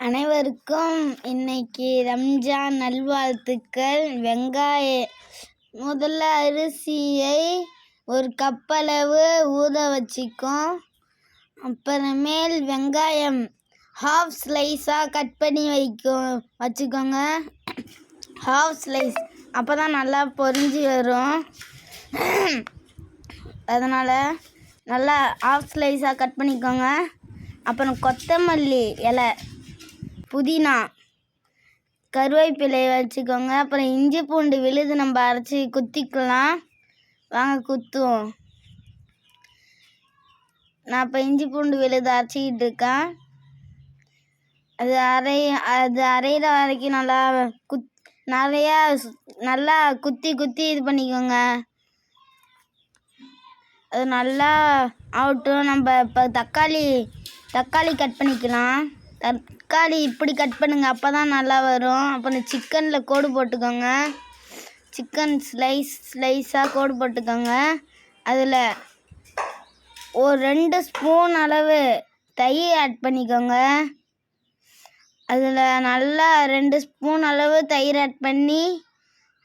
அனைவருக்கும் இன்னைக்கு ரம்ஜான் நல்வாழ்த்துக்கள். முதல்ல அரிசியை ஒரு கப்பளவு ஊற வச்சுக்கோம். அப்புறமேல் வெங்காயம் ஹாஃப் ஸ்லைஸாக கட் பண்ணி வச்சுக்கோங்க. ஹாஃப் ஸ்லைஸ் அப்போ தான் நல்லா பொரிஞ்சு வரும். அதனால் நல்லா ஹாஃப் ஸ்லைஸாக கட் பண்ணிக்கோங்க. அப்புறம் கொத்தமல்லி இலை, புதினா, கருவேப்பிலை வச்சுக்கோங்க. அப்புறம் இஞ்சி பூண்டு விழுது நம்ம அரைச்சி குத்திக்கலாம். வாங்க குத்துவோம். நான் இப்போ இஞ்சி பூண்டு விழுது அரைச்சிக்கிட்டு இருக்கேன். அது அரைகிற வரைக்கும் நல்லா குத்தி இது பண்ணிக்கோங்க. அது நல்லா ஆகட்டும். நம்ம இப்போ தக்காளி கட் பண்ணிக்கலாம். தக்காளி இப்படி கட் பண்ணுங்கள், அப்போ தான் நல்லா வரும். அப்புறம் சிக்கனில் கோடு போட்டுக்கோங்க. சிக்கன் ஸ்லைஸாக கோடு போட்டுக்கோங்க. அதில் ஒரு 2 ஸ்பூன் அளவு தயிர் ஆட் பண்ணிக்கோங்க. அதில் நல்லா 2 ஸ்பூன் அளவு தயிர் ஆட் பண்ணி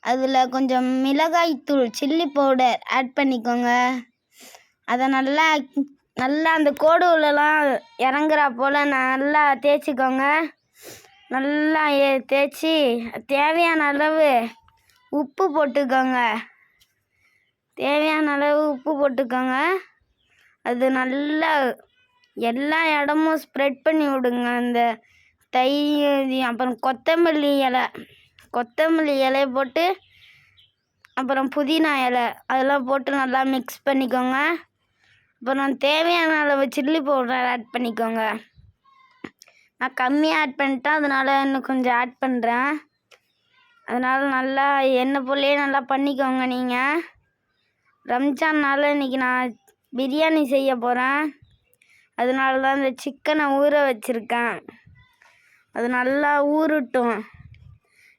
அதில் கொஞ்சம் மிளகாய்த்தூள், சில்லி பவுடர் ஆட் பண்ணிக்கோங்க. அதை நல்லா அந்த கோடு உள்ளலாம் இறங்குறா போல் நல்லா தேய்ச்சிக்கோங்க. நல்லா தேய்ச்சி தேவையான அளவு உப்பு போட்டுக்கோங்க. அது நல்லா எல்லா இடமும் ஸ்ப்ரெட் பண்ணி விடுங்க அந்த தயிர். அப்புறம் கொத்தமல்லி இலையை போட்டு, அப்புறம் புதினா இலை அதெல்லாம் போட்டு நல்லா மிக்ஸ் பண்ணிக்கோங்க. அப்புறம் தேவையான அளவு சில்லி பவுடர் ஆட் பண்ணிக்கோங்க. நான் கம்மியாக ஆட் பண்ணிட்டேன், அதனால் இன்னும் கொஞ்சம் ஆட் பண்ணுறேன். அதனால் நல்லா எண்ணெய் போலேயே நல்லா பண்ணிக்கோங்க. நீங்கள் ரம்ஜான்னால் இன்றைக்கி நான் பிரியாணி செய்ய போகிறேன். அதனால தான் இந்த சிக்கனை ஊற வச்சுருக்கேன். அது நல்லா ஊறட்டும்.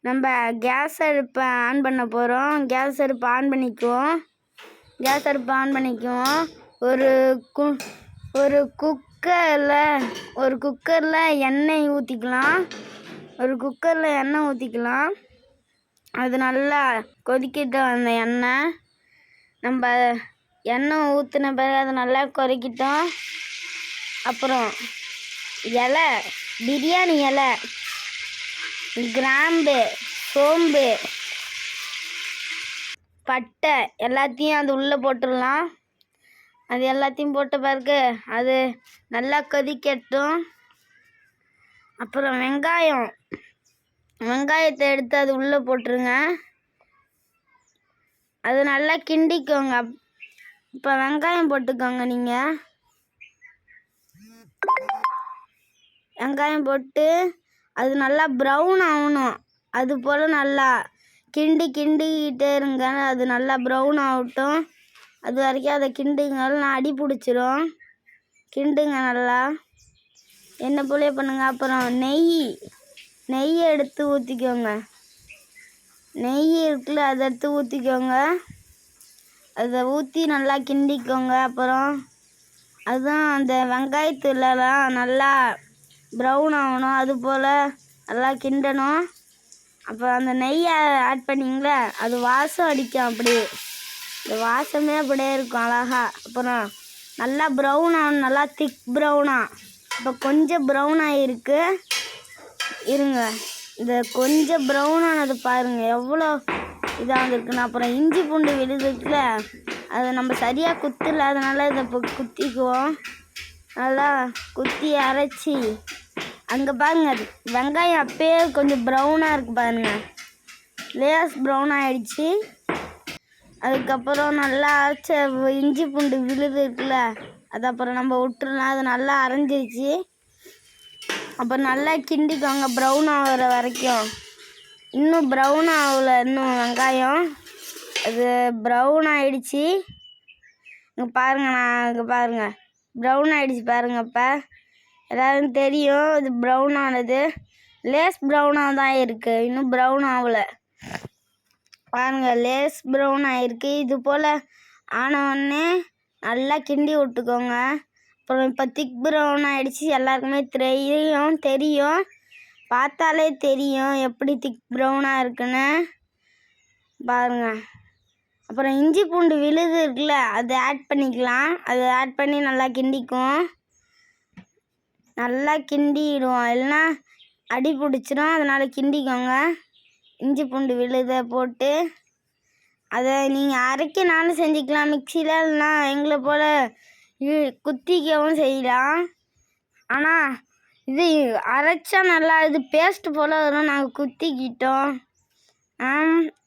நம்ம கேஸ் அடுப்பை ஆன் பண்ண போகிறோம். கேஸ் அடுப்பை ஆன் பண்ணிக்குவோம். ஒரு குக்கரில் எண்ணெய் ஊற்றிக்கலாம். அது நல்லா கொதிக்கிட்டோம். அந்த நம்ம எண்ணெய் ஊற்றின பிறகு அது நல்லா கொதிக்கிட்டோம். அப்புறம் பிரியாணி இலை, கிராம்பு, சோம்பு, பட்டை எல்லாத்தையும் அது உள்ளே போட்டுடலாம். அது எல்லாத்தையும் போட்ட பிறகு அது நல்லா கொதிக்கட்டும். அப்புறம் வெங்காயத்தை எடுத்து அது உள்ளே போட்டுருங்க. அது நல்லா கிண்டிக்கோங்க. இப்போ வெங்காயம் போட்டுக்கோங்க. நீங்கள் வெங்காயம் போட்டு அது நல்லா ப்ரௌன் ஆகணும். அது போல் நல்லா கிண்டிக்கிட்டே இருங்க. அது நல்லா ப்ரௌன் ஆகட்டும். அது வரைக்கும் அதை கிண்டுங்க. அடி பிடிச்சிரும். கிண்டுங்க நல்லா. எண்ணெய் போலே பண்ணுங்க. அப்புறம் நெய் எடுத்து ஊற்றிக்கோங்க. நெய் இருக்குல்ல, அதை எடுத்து ஊற்றிக்கோங்க. அதை ஊற்றி நல்லா கிண்டிக்கோங்க. அப்புறம் அதுதான் அந்த வெங்காயத்துலலாம் நல்லா ப்ரௌன் ஆகணும். அது போல் நல்லா கிண்டணும். அப்புறம் அந்த நெய்யை ஆட் பண்ணிங்களே, அது வாசம் அடிக்கும். அப்படியே இந்த வாசமே அப்படியே இருக்கும் அழகா. அப்புறம் நல்லா ப்ரௌன் ஆகணும். நல்லா திக் ப்ரௌனாக. இப்போ கொஞ்சம் ப்ரௌன் ஆகிருக்கு. இருங்க, இந்த கொஞ்சம் ப்ரௌன் ஆனது பாருங்கள் எவ்வளோ இதாக வந்துருக்குன்னு. அப்புறம் இஞ்சி பூண்டு விழுதுக்குல, அதை நம்ம சரியாக குத்தல, அதனால் இதை இப்போ குத்திக்குவோம். நல்லா குத்தி அரைச்சி அங்கே பாருங்கள், வெங்காயம் அப்பயே கொஞ்சம் ப்ரௌனாக இருக்குது பாருங்கள். லேஸ் ப்ரௌன் ஆகிடுச்சி. அதுக்கப்புறம் நல்லா அரைச்ச இஞ்சி பூண்டு விழுது இருக்குல்ல, அது அப்புறம் நம்ம விட்டுறலாம். அது நல்லா அரைஞ்சிருச்சு. அப்புறம் நல்லா கிண்டிக்கோங்க ப்ரௌன் ஆகிற வரைக்கும். இன்னும் ப்ரௌன் ஆகலை. இன்னும் வெங்காயம் அது ப்ரௌன் ஆகிடுச்சி. இங்கே பாருங்கள், ப்ரௌன் ஆகிடுச்சி பாருங்கள். இப்போ எல்லாரும் தெரியும் இது ப்ரௌன் ஆனது. லேஸ் ப்ரௌனாக தான் இருக்குது, இன்னும் ப்ரௌன் ஆகலை. பாருங்கள், லேஸ் ப்ரௌன் ஆகிருக்கு. இது போல் ஆனவுடனே நல்லா கிண்டி விட்டுக்கோங்க. அப்புறம் இப்போ திக் ப்ரௌன் ஆகிடுச்சி. எல்லாருக்குமே தெரியும். பார்த்தாலே தெரியும் எப்படி திக் ப்ரௌனாக இருக்குன்னு பாருங்க. அப்புறம் இஞ்சி பூண்டு விழுது இருக்குல்ல, அதை ஆட் பண்ணிக்கலாம். அதை ஆட் பண்ணி நல்லா கிண்டிக்கும், நல்லா கிண்டிடுவோம், இல்லைன்னா அடி பிடிச்சிரும். அதனால் கிண்டிக்கோங்க. இஞ்சி பூண்டு விழுதை போட்டு அதை நீங்கள் அரைக்கனாலும் செஞ்சுக்கலாம் மிக்சியில், இல்லைன்னா எங்களை போல் குத்திக்கவும் செய்யலாம். ஆனால் இது அரைச்சா நல்லா இது பேஸ்ட் போல் வரும். நாங்கள் குத்திக்கிட்டோம்.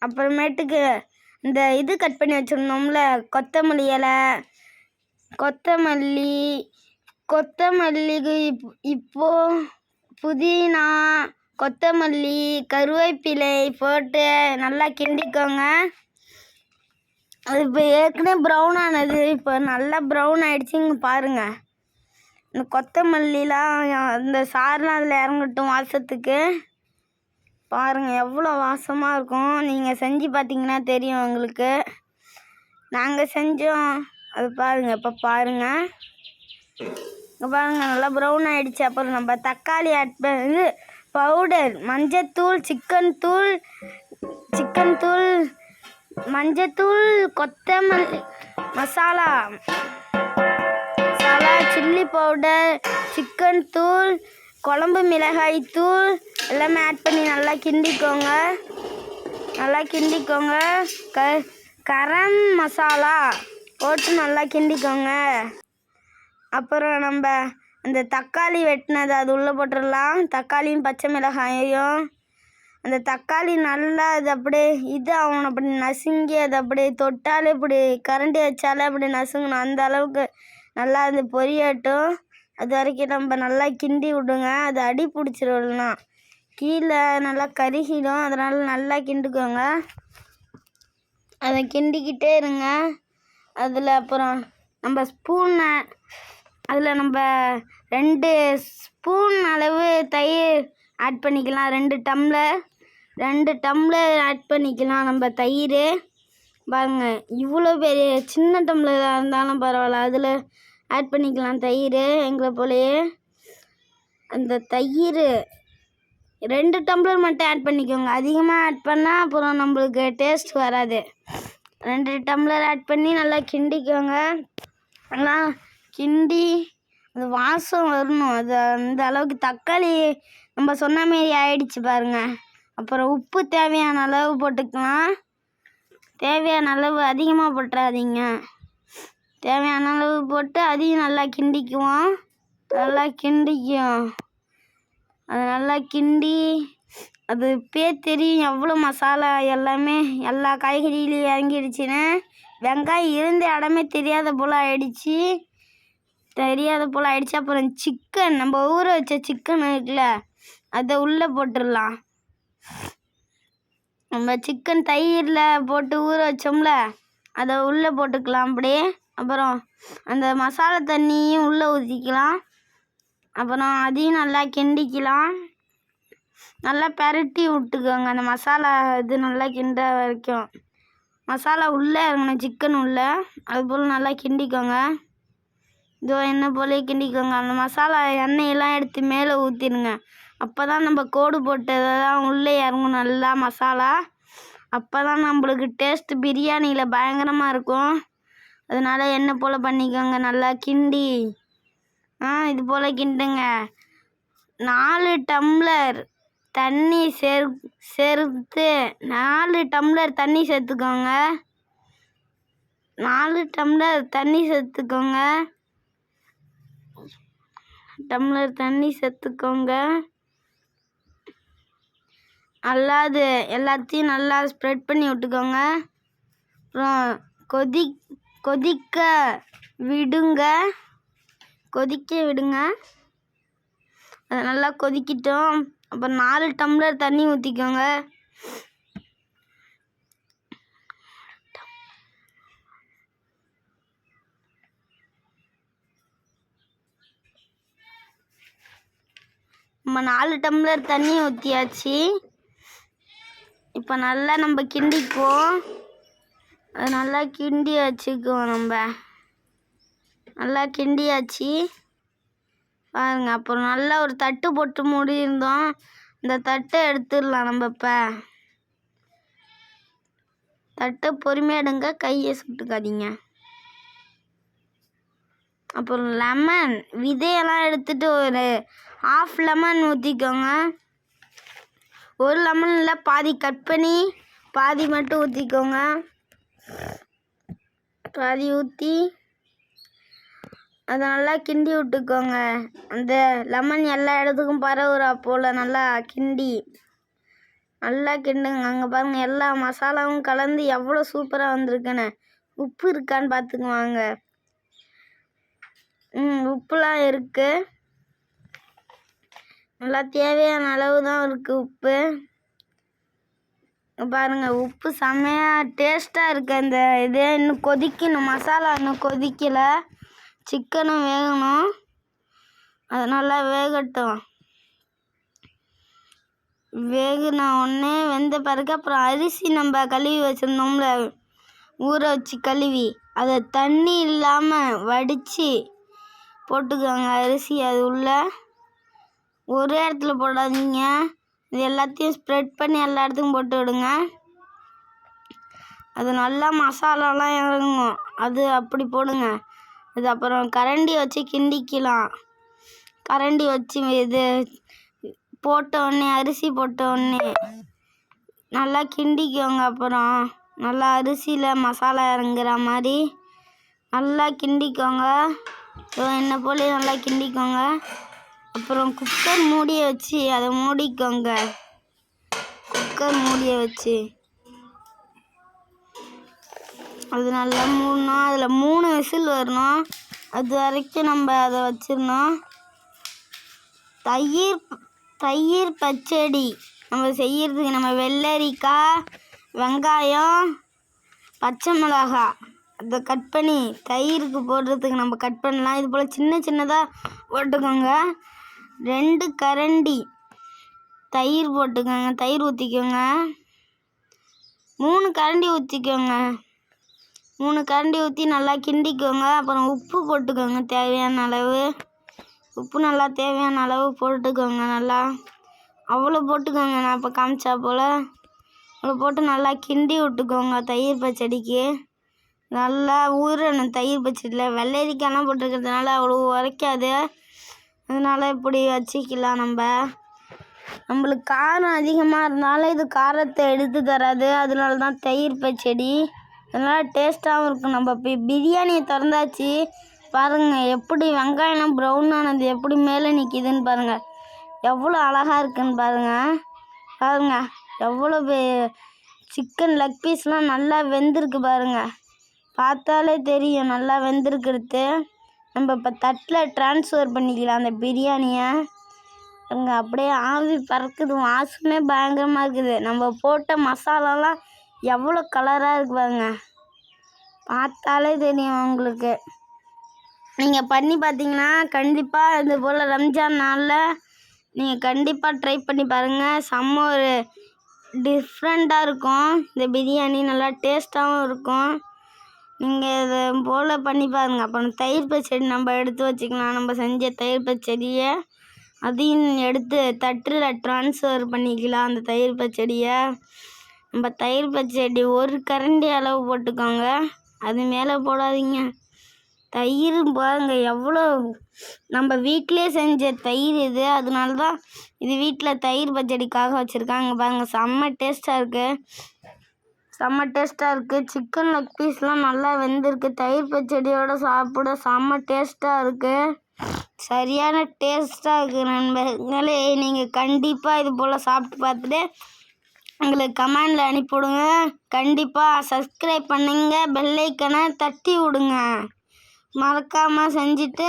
அப்புறமேட்டுக்கு இந்த இது கட் பண்ணி வச்சுருந்தோம்ல, கொத்தமல்லி இலை, கொத்தமல்லிக்கு இப்போது புதினா, கொத்தமல்லி, கருவேப்பிலை போட்டு நல்லா கிண்டிக்கோங்க. அது இப்போ ஏற்கனவே ப்ரௌன் ஆனது, இப்போ நல்லா ப்ரௌன் ஆகிடுச்சு. இங்கே பாருங்கள், இந்த கொத்தமல்லிலாம் இந்த சாரெலாம் அதில் இறங்கட்டும் வாசத்துக்கு. பாருங்கள் எவ்வளோ வாசமாக இருக்கும். நீங்கள் செஞ்சு பார்த்தீங்கன்னா தெரியும் உங்களுக்கு. நாங்கள் செஞ்சோம், அது பாருங்கள். இப்போ பாருங்கள், இங்கே பாருங்கள் நல்லா ப்ரௌன் ஆகிடுச்சு. அப்புறம் நம்ம தக்காளி ஆட் பண்ணி பவுடர், மஞ்சத்தூள், சிக்கன் தூள், மஞ்சத்தூள், கொத்தமல்லி மசாலா, சில்லி பவுடர், சிக்கன் தூள், குழம்பு மிளகாய் தூள் எல்லாமே ஆட் பண்ணி நல்லா கிண்டிக்கோங்க. கரம் மசாலா போட்டு நல்லா கிண்டிக்கோங்க. அப்புறம் நம்ம அந்த தக்காளி வெட்டினது அது உள்ளே போட்டுடலாம். தக்காளியும் பச்சை மிளகாயையும். அந்த தக்காளி நல்லா அது அப்படியே ஆகணும், அப்படி நசுங்கி அது அப்படியே தொட்டாலே இப்படி கரண்டி வச்சாலே அப்படி நசுங்கணும். அந்த அளவுக்கு நல்லா அது பொரியட்டும். அது வரைக்கும் நம்ம நல்லா கிண்டி விடுங்க. அது அடி பிடிச்சிரும்னா கீழே நல்லா கருகிடும். அதனால் நல்லா கிண்டுக்கோங்க. அதை கிண்டிக்கிட்டே இருங்க. அதில் அப்புறம் நம்ம அதில் நம்ம 2 ஸ்பூன் அளவு தயிர் ஆட் பண்ணிக்கலாம். 2 டம்ளர் ஆட் பண்ணிக்கலாம் நம்ம தயிர். பாருங்கள், இவ்வளோ பெரிய சின்ன டம்ளராக இருந்தாலும் பரவாயில்ல, அதில் ஆட் பண்ணிக்கலாம் தயிர். எங்களை போலயே அந்த தயிர் 2 டம்ளர் மட்டும் ஆட் பண்ணிக்கோங்க. அதிகமாக ஆட் பண்ணால் அப்புறம் நம்மளுக்கு டேஸ்ட் வராது. 2 டம்ளர் ஆட் பண்ணி நல்லா கிண்டிக்கோங்க. நல்லா கிண்டி அந்த வாசம் வரணும். அது அந்த அளவுக்கு தக்காளி நம்ம சொன்ன மாரி ஆயிடுச்சு பாருங்கள். அப்புறம் உப்பு தேவையான அளவு போட்டுக்கலாம். தேவையான அளவு அதிகமாக போட்டுறாதீங்க. தேவையான அளவு போட்டு அதையும் நல்லா கிண்டிக்குவோம். அது நல்லா கிண்டி அது தெரியும் எவ்வளோ மசாலா எல்லாமே எல்லா காய்கறியிலையும் இறங்கிடுச்சின்னு. வெங்காயம் இருந்த இடமே தெரியாத போல் ஆயிடுச்சு. அப்புறம் சிக்கன், நம்ம ஊற வச்ச சிக்கன் இருக்குல்ல, அதை உள்ளே போட்டுடலாம். நம்ம சிக்கன் தயிரில் போட்டு ஊற வச்சோம்ல, அதை உள்ளே போட்டுக்கலாம் அப்படியே. அப்புறம் அந்த மசாலா தண்ணியும் உள்ளே ஊற்றிக்கலாம். அப்புறம் அதையும் நல்லா கிண்டிக்கலாம். நல்லா பரட்டி விட்டுக்கோங்க. அந்த மசாலா இது நல்லா கிண்டுற வரைக்கும் மசாலா உள்ளே இறங்கணும், சிக்கன் உள்ளே. அதுபோல் நல்லா கிண்டிக்கோங்க. இதோ என்ன போலே கிண்டிக்கோங்க. அந்த மசாலா எண்ணெயெல்லாம் எடுத்து மேலே ஊற்றிடுங்க. அப்போ தான் நம்ம கோடு போட்டதெல்லாம் உள்ளே இறங்கும் நல்லா மசாலா. அப்போ தான் நம்மளுக்கு டேஸ்ட்டு பிரியாணியில் பயங்கரமாக இருக்கும். அதனால் எண்ணெய் போல் பண்ணிக்கோங்க. நல்லா கிண்டி இது போல் கிண்டுங்க. 4 டம்ளர் தண்ணி சேர்த்து 4 டம்ளர் தண்ணி சேர்த்துக்கோங்க. 4 டம்ளர் தண்ணி சேர்த்துக்கோங்க. நல்லா அது எல்லாத்தையும் நல்லா ஸ்ப்ரெட் பண்ணி விட்டுக்கோங்க. அப்புறம் கொதிக்க விடுங்க. அது நல்லா கொதிக்கிட்டோம். அப்புறம் 4 டம்ளர் தண்ணி ஊற்றிக்கோங்க. நம்ம 4 டம்ளர் தண்ணி ஊற்றியாச்சு. இப்போ நல்லா நம்ம கிண்டிக்குவோம். அது நல்லா கிண்டி வச்சுக்குவோம். நம்ம நல்லா கிண்டியாச்சு பாருங்க. அப்புறம் நல்லா ஒரு தட்டு போட்டு மூடி இருந்தோம். இந்த தட்டை எடுத்துடலாம் நம்ம இப்போ. தட்டை பொறுமையாக எடுங்க, கையை சுட்டுக்காதீங்க. அப்புறம் லெமன் விதையெல்லாம் எடுத்துட்டு ஒரு 1/2 லெமன் ஊற்றிக்கோங்க. ஒரு லெமனில் பாதி கட் பண்ணி பாதி மட்டும் ஊற்றிக்கோங்க. பாதி ஊற்றி அதை நல்லா கிண்டி விட்டுக்கோங்க. அந்த லெமன் எல்லா இடத்துக்கும் பரவுறா போல் நல்லா கிண்டி நல்லா கிண்டுங்க. அங்கே பாருங்கள், எல்லா மசாலாவும் கலந்து எவ்வளோ சூப்பராக வந்திருக்குன்னு. உப்பு இருக்கான்னு பார்த்துக்குவாங்க. உப்புலாம் இருக்குது. நல்லா தேவையான அளவு தான் இருக்குது உப்பு. பாருங்கள், உப்பு செம்மையாக டேஸ்ட்டாக இருக்குது. அந்த இது இன்னும் கொதிக்கணும், மசாலா இன்னும் கொதிக்கலை. சிக்கனும் வேகணும், அது நல்லா வேகட்டும். வேகுன உடனே வெந்த பிறகு அப்புறம் அரிசி நம்ம கழுவி வச்சுருந்தோம்ல, ஊற வச்சு கழுவி, அதை தண்ணி இல்லாமல் வடித்து போட்டுக்கோங்க அரிசி. அது உள்ள ஒரே இடத்துல போடாதீங்க, இது எல்லாத்தையும் ஸ்ப்ரெட் பண்ணி எல்லா இடத்துக்கும் போட்டு விடுங்க. அது நல்லா மசாலாலாம் இறங்கும், அது அப்படி போடுங்க. அது அப்புறம் கரண்டி வச்சு கிண்டிக்கலாம். கரண்டி வச்சு இது போட்ட உடனே, அரிசி போட்ட உடனே நல்லா கிண்டிக்கோங்க. அப்புறம் நல்லா அரிசியில் மசாலா இறங்குற மாதிரி நல்லா கிண்டிக்கோங்க. என்ன போல நல்லா கிண்டிக்கோங்க. அப்புறம் குக்கர் மூடியை வச்சு அதை மூடிக்கோங்க. குக்கர் மூடியை வச்சு அது நல்லா மூடணும். அதில் 3 விசில் வரணும். அது வரைக்கும் நம்ம அதை வச்சிடணும். தயிர் பச்சடி நம்ம செய்யறதுக்கு நம்ம வெள்ளரிக்காய், வெங்காயம், பச்சை மிளகாய் அதை கட் பண்ணி தயிருக்கு போடுறதுக்கு நம்ம கட் பண்ணலாம். இது போல் சின்ன சின்னதாக போட்டுக்கோங்க. 2 கரண்டி தயிர் போட்டுக்கோங்க. தயிர் ஊற்றிக்கோங்க. 3 கரண்டி ஊற்றிக்கோங்க. 3 கரண்டி ஊற்றி நல்லா கிண்டிக்கோங்க. அப்புறம் உப்பு போட்டுக்கோங்க, தேவையான அளவு. உப்பு நல்லா தேவையான அளவு போட்டுக்கோங்க. நல்லா அவ்வளோ போட்டுக்கோங்க, நான் இப்போ காமிச்சா போல் அவ்வளோ போட்டு நல்லா கிண்டி விட்டுக்கோங்க. தயிர் பச்சடிக்கு நல்லா ஊறணும். தயிர் பச்சடியில் வெள்ளரிக்காயெல்லாம் போட்டுருக்கிறதுனால அவ்வளோ உரைக்காது. அதனால் இப்படி வச்சுக்கலாம். நம்மளுக்கு காரம் அதிகமாக இருந்தாலும் இது காரத்தை எடுத்து தராது. அதனால தான் தயிர் பச்சடி அதனால் டேஸ்ட்டாகவும் இருக்கும். நம்ம இப்போ பிரியாணியை திறந்தாச்சு, பாருங்கள் எப்படி வெங்காயம் ப்ரௌன் ஆனது எப்படி மேலே நிற்கிதுன்னு பாருங்கள். எவ்வளோ அழகாக இருக்குன்னு பாருங்கள். எவ்வளோ சிக்கன் லெக் பீஸ்லாம் நல்லா வெந்திருக்கு பாருங்கள். பார்த்தாலே தெரியும் நல்லா வெந்திருக்கிறது. நம்ம இப்போ தட்டில் ட்ரான்ஸ்ஃபர் பண்ணிக்கலாம் அந்த பிரியாணியை. அங்கே அப்படியே ஆவி பறக்குது, வாசமே பயங்கரமாக இருக்குது. நம்ம போட்ட மசாலாலாம் எவ்வளோ கலராக இருக்குது பாருங்க, பார்த்தாலே தெரியும் உங்களுக்கு. நீங்கள் பண்ணி பார்த்தீங்கன்னா கண்டிப்பாக இது போல் ரம்ஜான் நாளில் நீங்கள் கண்டிப்பாக ட்ரை பண்ணி பாருங்கள். செம்ம ஒரு டிஃப்ரெண்ட்டாக இருக்கும். இந்த பிரியாணி நல்லா டேஸ்ட்டாகவும் இருக்கும். நீங்கள் இதை போல் பண்ணி பாருங்கள். அப்புறம் தயிர் பச்சடி நம்ம எடுத்து வச்சுக்கலாம். நம்ம செஞ்ச தயிர் பச்சடியை அதையும் எடுத்து தட்டில் ட்ரான்ஸ்ஃபர் பண்ணிக்கலாம். அந்த தயிர் பச்சடியை நம்ம தயிர் பச்சடி 1 கரண்டி அளவு போட்டுக்கோங்க, அது மேலே போடாதீங்க. தயிர் பாருங்க எவ்வளோ நம்ம வீட்டிலே செஞ்ச தயிர் இது. அதனால தான் இது வீட்டில் தயிர் பச்சடிக்காக வச்சுருக்காங்க. பாருங்கள் செம்ம டேஸ்ட்டாக இருக்குது, செம்ம டேஸ்ட்டாக இருக்குது. சிக்கன் லெக் பீஸ்லாம் நல்லா வெந்திருக்கு. தயிர் பச்சடியோடு சாப்பிட செம்ம டேஸ்ட்டாக இருக்குது, சரியான டேஸ்ட்டாக இருக்குது நண்பர்களே. நீங்கள் கண்டிப்பாக இது போல் சாப்பிட்டு பார்த்துட்டு உங்களுக்கு கமெண்டில் அனுப்பிவிடுங்க. கண்டிப்பாக சப்ஸ்கிரைப் பண்ணுங்க, பெல் ஐக்கனை தட்டி விடுங்க. மறக்காமல் செஞ்சுட்டு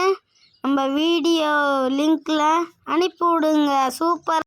நம்ம வீடியோ லிங்க்கில் அனுப்பி விடுங்க. சூப்பர்.